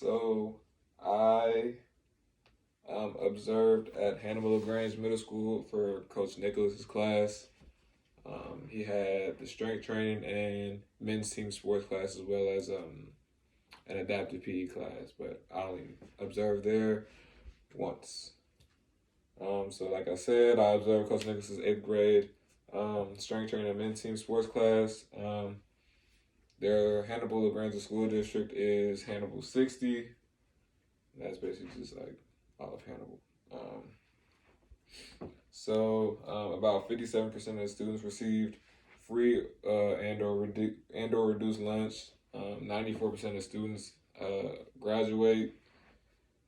So I observed at Hannibal LaGrange Middle School for Coach Nicholas's class. He had the strength training and men's team sports class as well as an adaptive PE class, but I only observed there once. So like I said, I observed Coach Nicholas's eighth grade strength training and men's team sports class. Their Hannibal LaGrange school district is Hannibal 60. That's basically just like all of Hannibal. About 57% of the students received free and or reduced lunch. 94% of students graduate.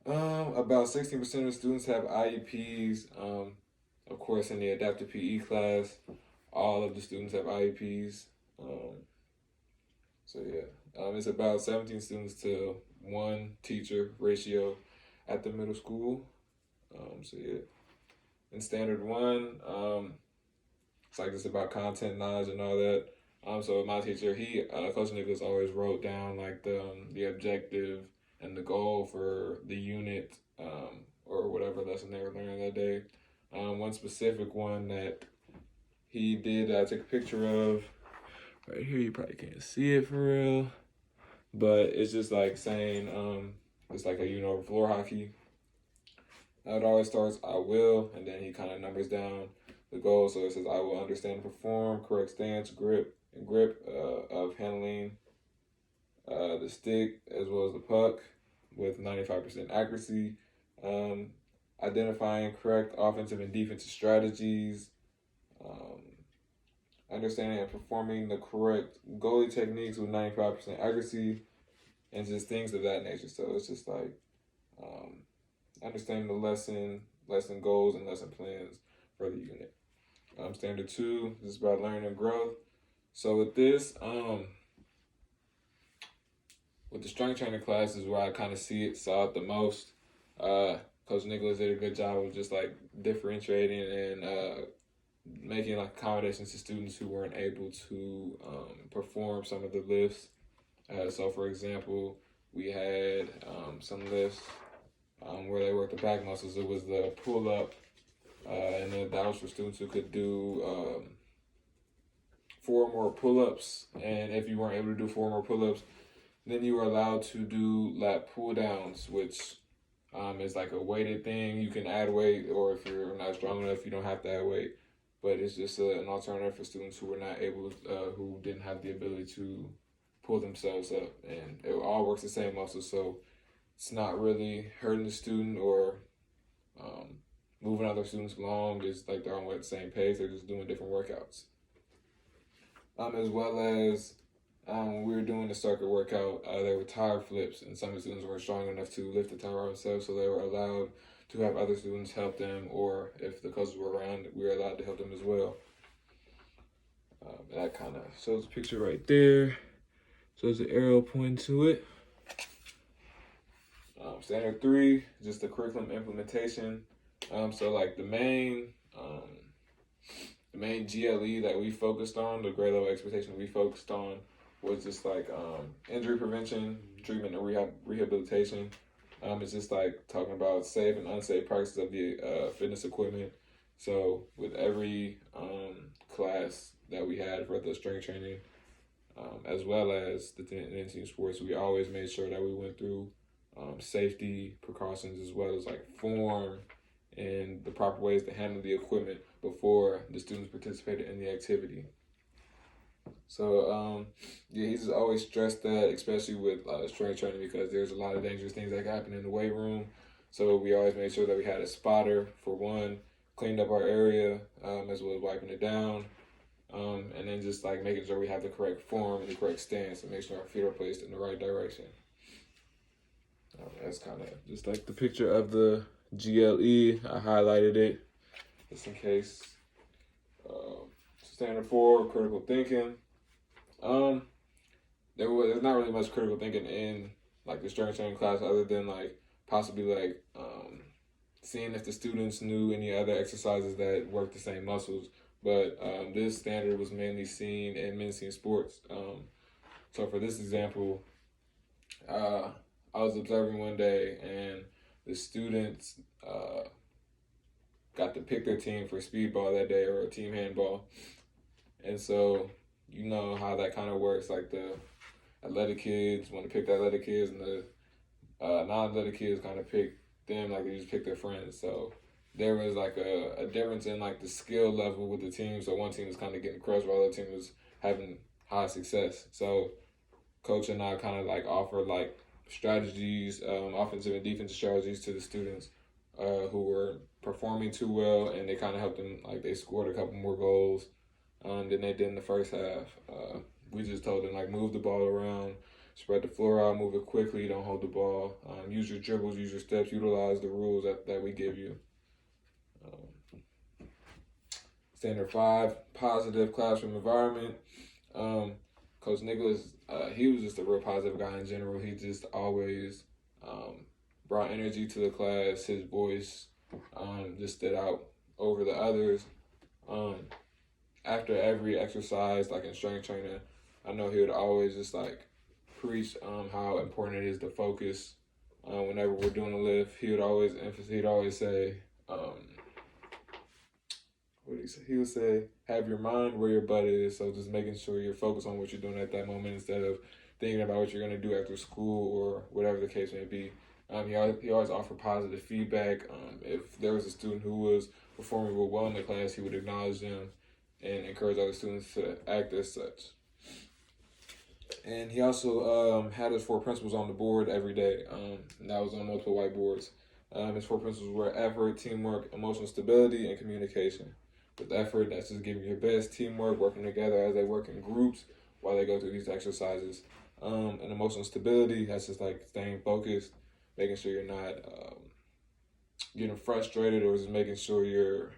About 16% of students have IEPs. Of course, in the adaptive PE class, all of the students have IEPs. It's about 17 students to one teacher ratio at the middle school. In standard one, it's about content knowledge and all that. So my teacher, Coach Nicholas always wrote down like the objective and the goal for the unit, or whatever lesson they were learning that day. One specific one that he did take a picture of right here. You probably can't see it for real, but it's just like saying it's like floor hockey. It always starts I will, and then he kind of numbers down the goal. So it says I will understand and perform correct stance, grip of handling the stick as well as the puck with 95% accuracy. Identifying correct offensive and defensive strategies. Understanding and performing the correct goalie techniques with 95% accuracy, and just things of that nature. So it's just like understanding the lesson goals and lesson plans for the unit. Standard 2 is about learning and growth. So with this, with the strength training class is where I kind of saw it the most. Coach Nicholas did a good job of just like differentiating and making like accommodations to students who weren't able to perform some of the lifts. So for example, we had some lifts where they worked the back muscles. It was the pull up, and then that was for students who could do 4 more pull ups. And if you weren't able to do 4 more pull ups, then you were allowed to do lat pull downs, which is like a weighted thing. You can add weight, or if you're not strong enough, you don't have to add weight. But it's just an alternative for students who were not able, who didn't have the ability to pull themselves up. And it all works the same muscle, so it's not really hurting the student or moving other students along. It's like they're all at the same pace. They're just doing different workouts. As well as when we were doing the circuit workout, there were tire flips, and some of the students weren't strong enough to lift the tire themselves, so they were allowed to have other students help them, or if the coaches were around, we were allowed to help them as well. That kind of shows the picture right there. So there's an arrow pointing to it. Standard 3, just the curriculum implementation. So like the main GLE that we focused on, the grade level expectation we focused on, was just like injury prevention, treatment, and rehabilitation. It's just like talking about safe and unsafe practices of the fitness equipment. So with every class that we had for the strength training, as well as the team sports, we always made sure that we went through safety precautions as well as like form and the proper ways to handle the equipment before the students participated in the activity. So he's always stressed that, especially with strength training, because there's a lot of dangerous things that can happen in the weight room. So we always made sure that we had a spotter for one, cleaned up our area, as well as wiping it down, and then just like making sure we have the correct form and the correct stance and make sure our feet are placed in the right direction. That's kind of just like the picture of the GLE. I highlighted it just in case. Standard 4, critical thinking. There's not really much critical thinking in like the strength training class, other than like possibly like seeing if the students knew any other exercises that work the same muscles. But this standard was mainly seen in men's team sports. So for this example, I was observing one day, and the students got to pick their team for speedball that day or team handball. And so you know how that kind of works. Like the athletic kids want to pick the athletic kids, and the non-athletic kids kind of pick them like they just pick their friends. So there was like a difference in like the skill level with the team. So one team was kind of getting crushed while the other team was having high success. So coach and I kind of like offered like strategies, offensive and defensive strategies to the students who were performing too well, and they kind of helped them. Like they scored a couple more goals than they did in the first half. We just told them like move the ball around, spread the floor out, move it quickly, don't hold the ball, use your dribbles, use your steps, utilize the rules that we give you. Standard 5, positive classroom environment. Coach Nicholas, he was just a real positive guy in general. He just always brought energy to the class. His voice just stood out over the others. After every exercise, like in strength training, I know he would always just like preach how important it is to focus. Whenever we're doing a lift, he'd always say, what do you say? He would say, have your mind where your butt is. So just making sure you're focused on what you're doing at that moment instead of thinking about what you're going to do after school or whatever the case may be. He always offered positive feedback. If there was a student who was performing real well in the class, he would acknowledge them and encourage other students to act as such. And he also had his 4 principles on the board every day. And that was on multiple whiteboards. His 4 principles were effort, teamwork, emotional stability, and communication. With effort, that's just giving your best. Teamwork, working together as they work in groups while they go through these exercises. And emotional stability, that's just like staying focused, making sure you're not getting frustrated, or just making sure you're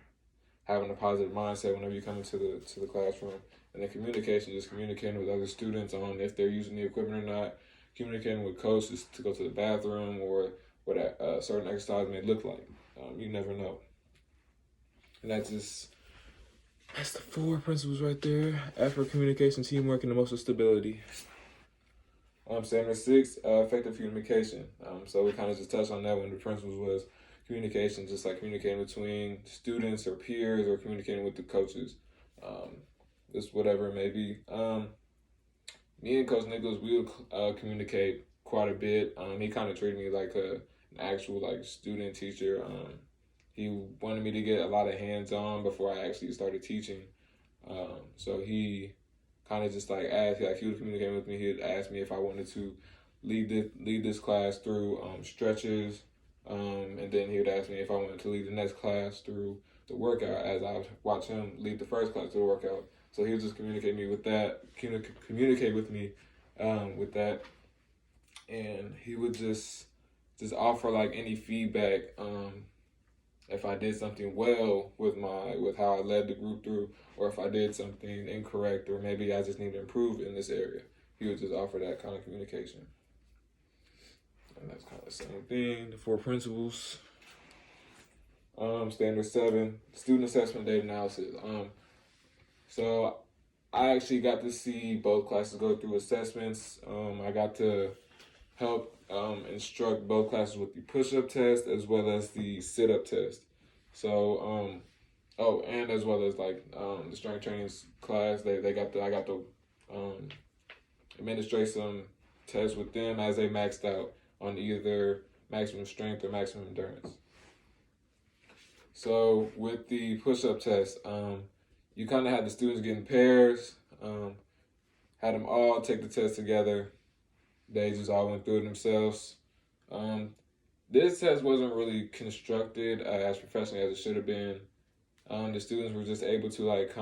having a positive mindset whenever you come into the classroom. And then communication, just communicating with other students on if they're using the equipment or not, communicating with coaches to go to the bathroom or what a certain exercise may look like. You never know. And that's the 4 principles right there: effort, communication, teamwork, and emotional stability. Standard 6, effective communication. So we kind of just touched on that when the principles was communication, just like communicating between students or peers or communicating with the coaches. Just whatever it may be. Me and Coach Nicholas, we would communicate quite a bit. He kind of treated me like an actual like student teacher. He wanted me to get a lot of hands-on before I actually started teaching. So he kind of just like asked, like he would communicate with me. He would ask me if I wanted to lead this class through stretches, and then he would ask me if I wanted to lead the next class through the workout as I would watch him lead the first class through the workout. So he would just communicate with me with that, and he would just offer like any feedback. If I did something well with how I led the group through, or if I did something incorrect, or maybe I just need to improve in this area, he would just offer that kind of communication. And that's kind of the same thing. The 4 principles. Standard 7, student assessment data analysis. So I actually got to see both classes go through assessments. I got to help instruct both classes with the push-up test as well as the sit-up test. So, and as well as like the strength training class, I got to administrate some tests with them as they maxed out on either maximum strength or maximum endurance. So with the push-up test, you kind of had the students get in pairs, had them all take the test together. They just all went through it themselves. This test wasn't really constructed as professionally as it should have been. The students were just able to like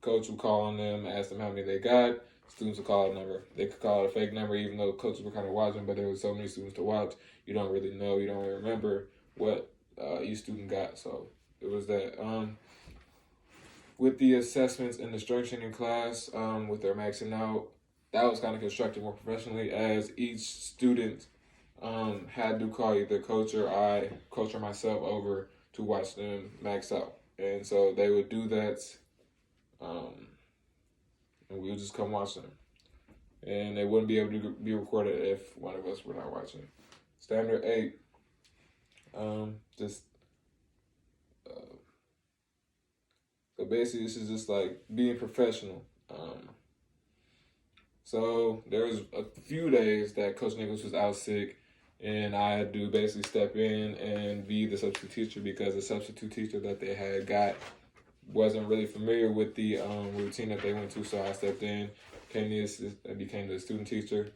coach would call on them, ask them how many they got. Students would call a number. They could call it a fake number, even though coaches were kind of watching, but there was so many students to watch. You don't really know. You don't really remember what each student got. So it was that. With the assessments in the strength training class, with their maxing out, that was kind of constructed more professionally, as each student had to call either coach or myself over to watch them max out. And so they would do that, and we would just come watch them. and it wouldn't be able to be recorded if one of us were not watching. Standard 8, just so basically this is just like being professional. So there was a few days that Coach Nichols was out sick, and I had to basically step in and be the substitute teacher because the substitute teacher that they had wasn't really familiar with the routine that they went to. So I stepped in, became the student teacher.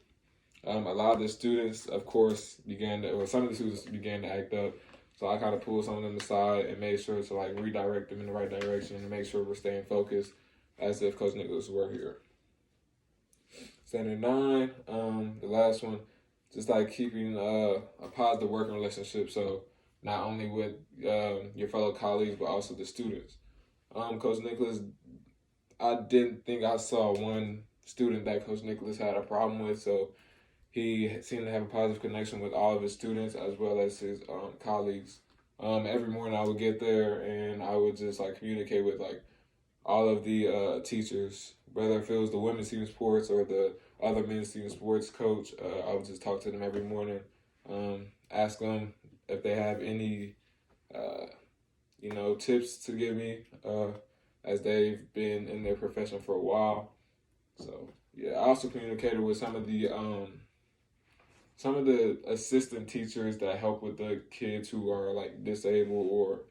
A lot of the students, of course, some of the students began to act up. So I kind of pulled some of them aside and made sure to like redirect them in the right direction and make sure we're staying focused as if Coach Nichols were here. Standard 9, the last one, just like keeping a positive working relationship. So not only with your fellow colleagues, but also the students. Coach Nicholas, I didn't think I saw one student that Coach Nicholas had a problem with. So he seemed to have a positive connection with all of his students as well as his colleagues. Every morning I would get there and I would just like communicate with like all of the teachers, whether if it was the women's team sports or the other men's team sports coach. I would just talk to them every morning, ask them if they have any, tips to give me, as they've been in their profession for a while. So yeah, I also communicated with some of the assistant teachers that help with the kids who are like disabled or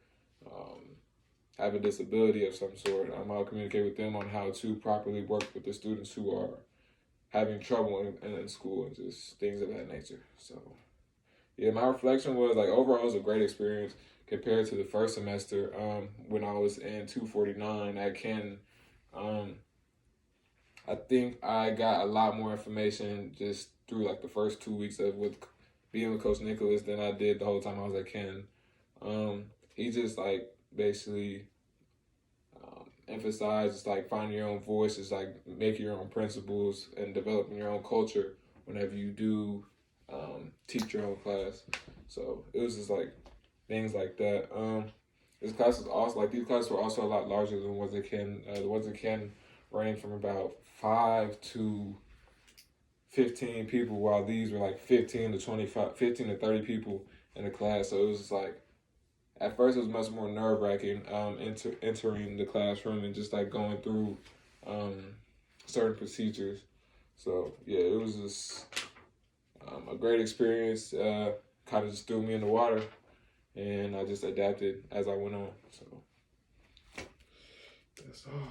have a disability of some sort. I'll communicate with them on how to properly work with the students who are having trouble in school and just things of that nature. So yeah, my reflection was like overall it was a great experience compared to the first semester when I was in 249 at Canton. I think I got a lot more information just through like the first 2 weeks of being with Coach Nicholas than I did the whole time I was at Canton. He just like basically emphasized like finding your own voice, is like making your own principles and developing your own culture whenever you do teach your own class. So it was just like things like that. This class was also like these classes were also a lot larger than the ones that Canton. The ones that Canton range from about 5 to 15 people, while these were like 15 to 30 people in the class. So it was just like, at first it was much more nerve-wracking entering the classroom and just like going through certain procedures. So yeah, it was just a great experience. Kind of just threw me in the water, and I just adapted as I went on. So that's all.